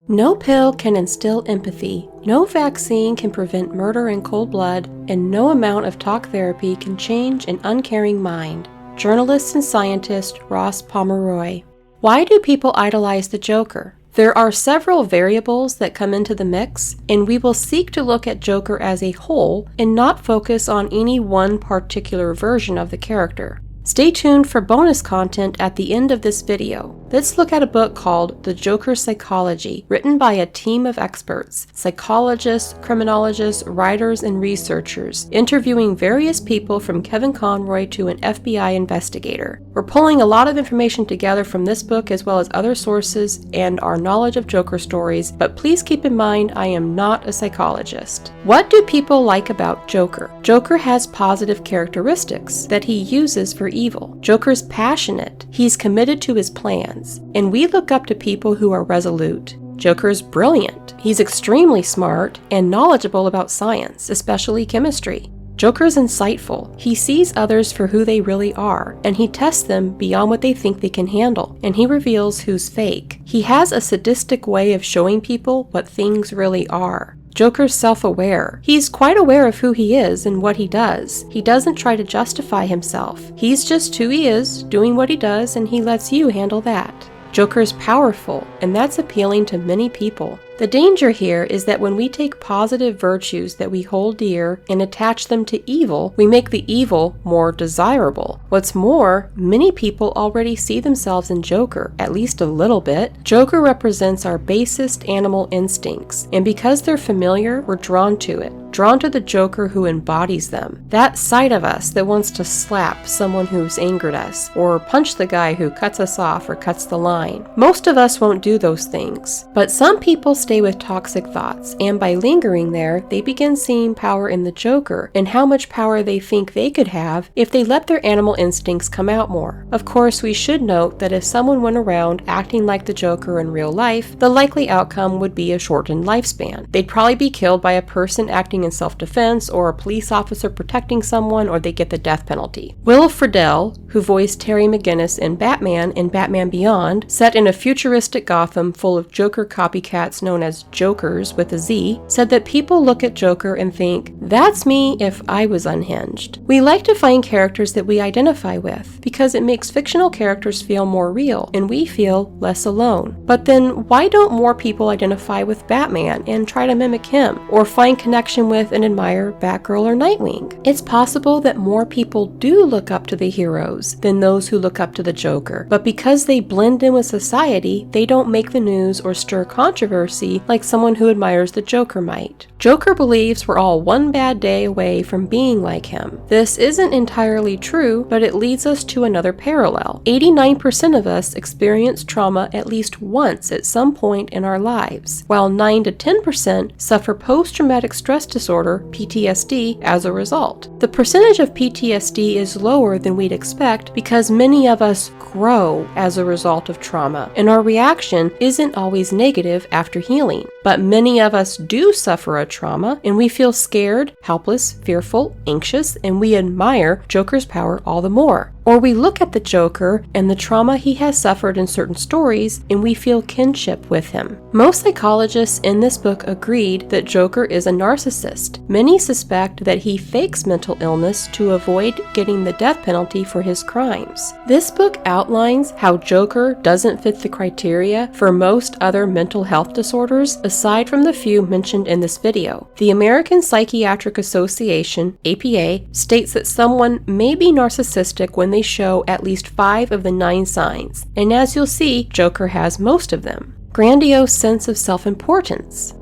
No pill can instill empathy, no vaccine can prevent murder in cold blood, and no amount of talk therapy can change an uncaring mind. Journalist and scientist Ross Pomeroy. Why do people idolize the Joker? There are several variables that come into the mix, and we will seek to look at Joker as a whole and not focus on any one particular version of the character. Stay tuned for bonus content at the end of this video. Let's look at a book called The Joker's Psychology, written by a team of experts, psychologists, criminologists, writers, and researchers, interviewing various people from Kevin Conroy to an FBI investigator. We're pulling a lot of information together from this book as well as other sources and our knowledge of Joker stories, but please keep in mind I am not a psychologist. What do people like about Joker? Joker has positive characteristics that he uses for evil. Joker's passionate. He's committed to his plans. And we look up to people who are resolute. Joker's brilliant. He's extremely smart and knowledgeable about science, especially chemistry. Joker's insightful. He sees others for who they really are, and he tests them beyond what they think they can handle, and he reveals who's fake. He has a sadistic way of showing people what things really are. Joker's self-aware. He's quite aware of who he is and what he does. He doesn't try to justify himself. He's just who he is, doing what he does, and he lets you handle that. Joker's powerful, and that's appealing to many people. The danger here is that when we take positive virtues that we hold dear and attach them to evil, we make the evil more desirable. What's more, many people already see themselves in Joker, at least a little bit. Joker represents our basest animal instincts, and because they're familiar, we're drawn to it. Drawn to the Joker who embodies them. That side of us that wants to slap someone who's angered us, or punch the guy who cuts us off or cuts the line. Most of us won't do those things, but some people stay with toxic thoughts, and by lingering there, they begin seeing power in the Joker and how much power they think they could have if they let their animal instincts come out more. Of course, we should note that if someone went around acting like the Joker in real life, the likely outcome would be a shortened lifespan. They'd probably be killed by a person acting in self-defense, or a police officer protecting someone, or they get the death penalty. Will Friedle, who voiced Terry McGinnis in Batman and Batman Beyond, set in a futuristic Gotham full of Joker copycats known as Jokers with a Z, said that people look at Joker and think, that's me if I was unhinged. We like to find characters that we identify with, because it makes fictional characters feel more real, and we feel less alone. But then why don't more people identify with Batman and try to mimic him, or find connection with and admire Batgirl or Nightwing? It's possible that more people do look up to the heroes than those who look up to the Joker, but because they blend in with society, they don't make the news or stir controversy like someone who admires the Joker might. Joker believes we're all one bad day away from being like him. This isn't entirely true, but it leads us to another parallel. 89% of us experience trauma at least once at some point in our lives, while 9 to 10% suffer post-traumatic stress disorder, PTSD, as a result. The percentage of PTSD is lower than we'd expect because many of us grow as a result of trauma, and our reaction isn't always negative after healing. But many of us do suffer a trauma, and we feel scared, helpless, fearful, anxious, and we admire Joker's power all the more. Or we look at the Joker and the trauma he has suffered in certain stories, and we feel kinship with him. Most psychologists in this book agreed that Joker is a narcissist. Many suspect that he fakes mental illness to avoid getting the death penalty for his crimes. This book outlines how Joker doesn't fit the criteria for most other mental health disorders, aside from the few mentioned in this video. The American Psychiatric Association, APA, states that someone may be narcissistic when they show at least 5 of the 9 signs, and as you'll see, Joker has most of them. Grandiose sense of self-importance.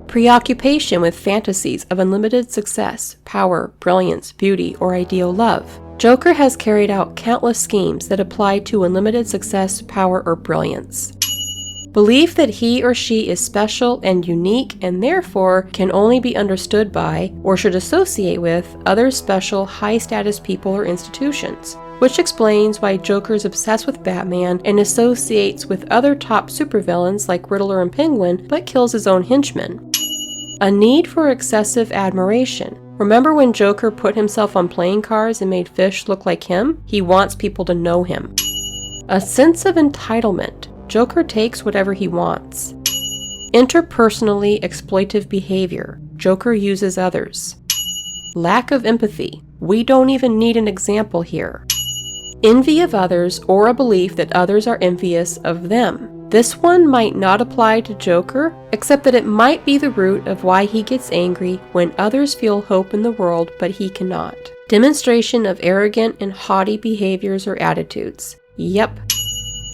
Preoccupation with fantasies of unlimited success, power, brilliance, beauty, or ideal love. Joker has carried out countless schemes that apply to unlimited success, power, or brilliance. Belief that he or she is special and unique and therefore can only be understood by or should associate with other special high-status people or institutions, which explains why Joker's obsessed with Batman and associates with other top supervillains like Riddler and Penguin but kills his own henchmen. A need for excessive admiration. Remember when Joker put himself on playing cards and made fish look like him? He wants people to know him. A sense of entitlement. Joker takes whatever he wants. Interpersonally exploitive behavior. Joker uses others. Lack of empathy. We don't even need an example here. Envy of others, or a belief that others are envious of them. This one might not apply to Joker, except that it might be the root of why he gets angry when others feel hope in the world but he cannot. Demonstration of arrogant and haughty behaviors or attitudes. Yep.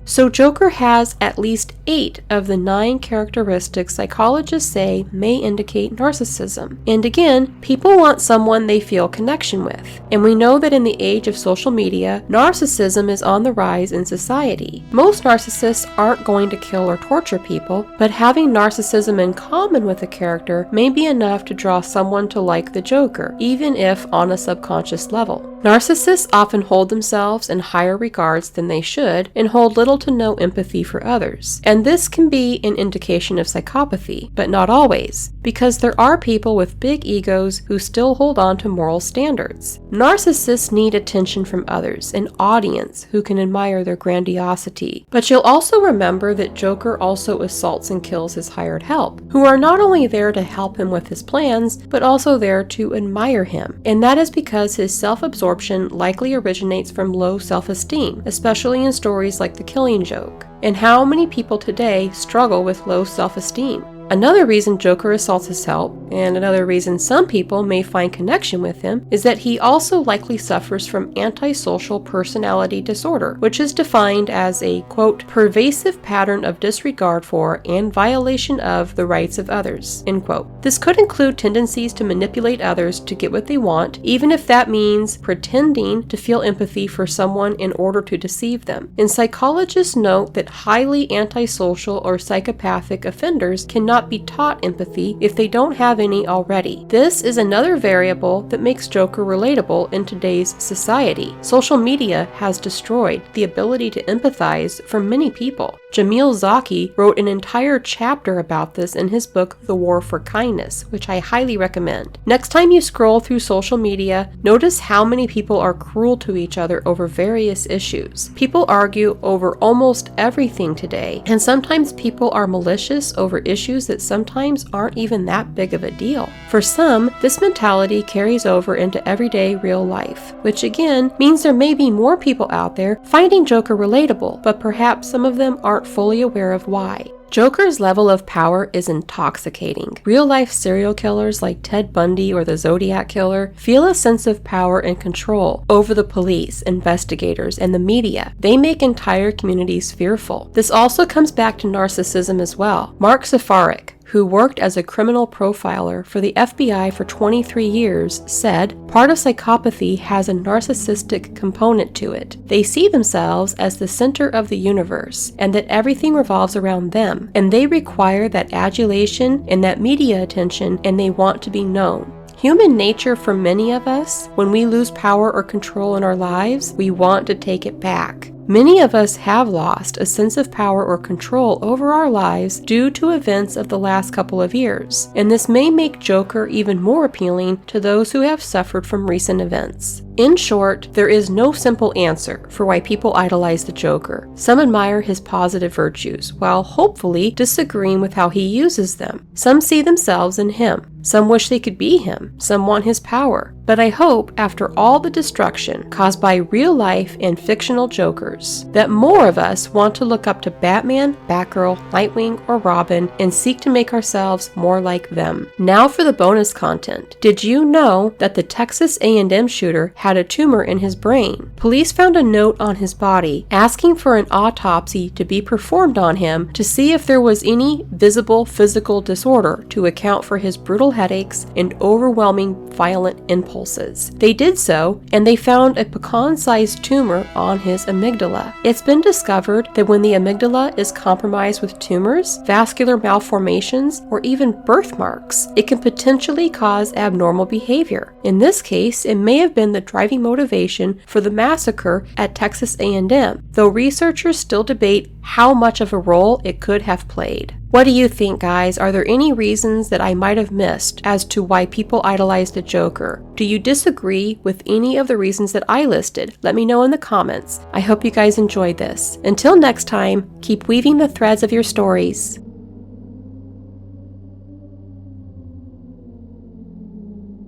So Joker has at least 8 of the 9 characteristics psychologists say may indicate narcissism. And again, people want someone they feel connection with. And we know that in the age of social media, narcissism is on the rise in society. Most narcissists aren't going to kill or torture people, but having narcissism in common with a character may be enough to draw someone to like the Joker, even if on a subconscious level. Narcissists often hold themselves in higher regards than they should and hold little to no empathy for others. And this can be an indication of psychopathy, but not always, because there are people with big egos who still hold on to moral standards. Narcissists need attention from others, an audience who can admire their grandiosity. But you'll also remember that Joker also assaults and kills his hired help, who are not only there to help him with his plans, but also there to admire him. And that is because his self-absorption likely originates from low self-esteem, especially in stories like The Killing Joke. And how many people today struggle with low self-esteem? Another reason Joker assaults his help, and another reason some people may find connection with him, is that he also likely suffers from antisocial personality disorder, which is defined as a, quote, pervasive pattern of disregard for and violation of the rights of others, end quote. This could include tendencies to manipulate others to get what they want, even if that means pretending to feel empathy for someone in order to deceive them. And psychologists note that highly antisocial or psychopathic offenders cannot be taught empathy if they don't have any already. This is another variable that makes Joker relatable in today's society. Social media has destroyed the ability to empathize for many people. Jamil Zaki wrote an entire chapter about this in his book, The War for Kindness, which I highly recommend. Next time you scroll through social media, notice how many people are cruel to each other over various issues. People argue over almost everything today, and sometimes people are malicious over issues that sometimes aren't even that big of a deal. For some, this mentality carries over into everyday real life, which again means there may be more people out there finding Joker relatable, but perhaps some of them aren't fully aware of why. Joker's level of power is intoxicating. Real-life serial killers like Ted Bundy or the Zodiac Killer feel a sense of power and control over the police, investigators, and the media. They make entire communities fearful. This also comes back to narcissism as well. Mark Safarik, who worked as a criminal profiler for the FBI for 23 years, said, "Part of psychopathy has a narcissistic component to it. They see themselves as the center of the universe, and that everything revolves around them, and they require that adulation and that media attention, and they want to be known." Human nature for many of us, when we lose power or control in our lives, we want to take it back. Many of us have lost a sense of power or control over our lives due to events of the last couple of years, and this may make Joker even more appealing to those who have suffered from recent events. In short, there is no simple answer for why people idolize the Joker. Some admire his positive virtues, while hopefully disagreeing with how he uses them. Some see themselves in him. Some wish they could be him. Some want his power. But I hope, after all the destruction caused by real-life and fictional Jokers, that more of us want to look up to Batman, Batgirl, Nightwing, or Robin and seek to make ourselves more like them. Now for the bonus content. Did you know that the Texas A&M shooter had a tumor in his brain? Police found a note on his body asking for an autopsy to be performed on him to see if there was any visible physical disorder to account for his brutal headaches and overwhelming violent impulses. They did so, and they found a pecan-sized tumor on his amygdala. It's been discovered that when the amygdala is compromised with tumors, vascular malformations, or even birthmarks, it can potentially cause abnormal behavior. In this case, it may have been the driving motivation for the massacre at Texas A&M, though researchers still debate how much of a role it could have played. What do you think, guys? Are there any reasons that I might have missed as to why people idolize the Joker? Do you disagree with any of the reasons that I listed? Let me know in the comments. I hope you guys enjoyed this. Until next time, keep weaving the threads of your stories.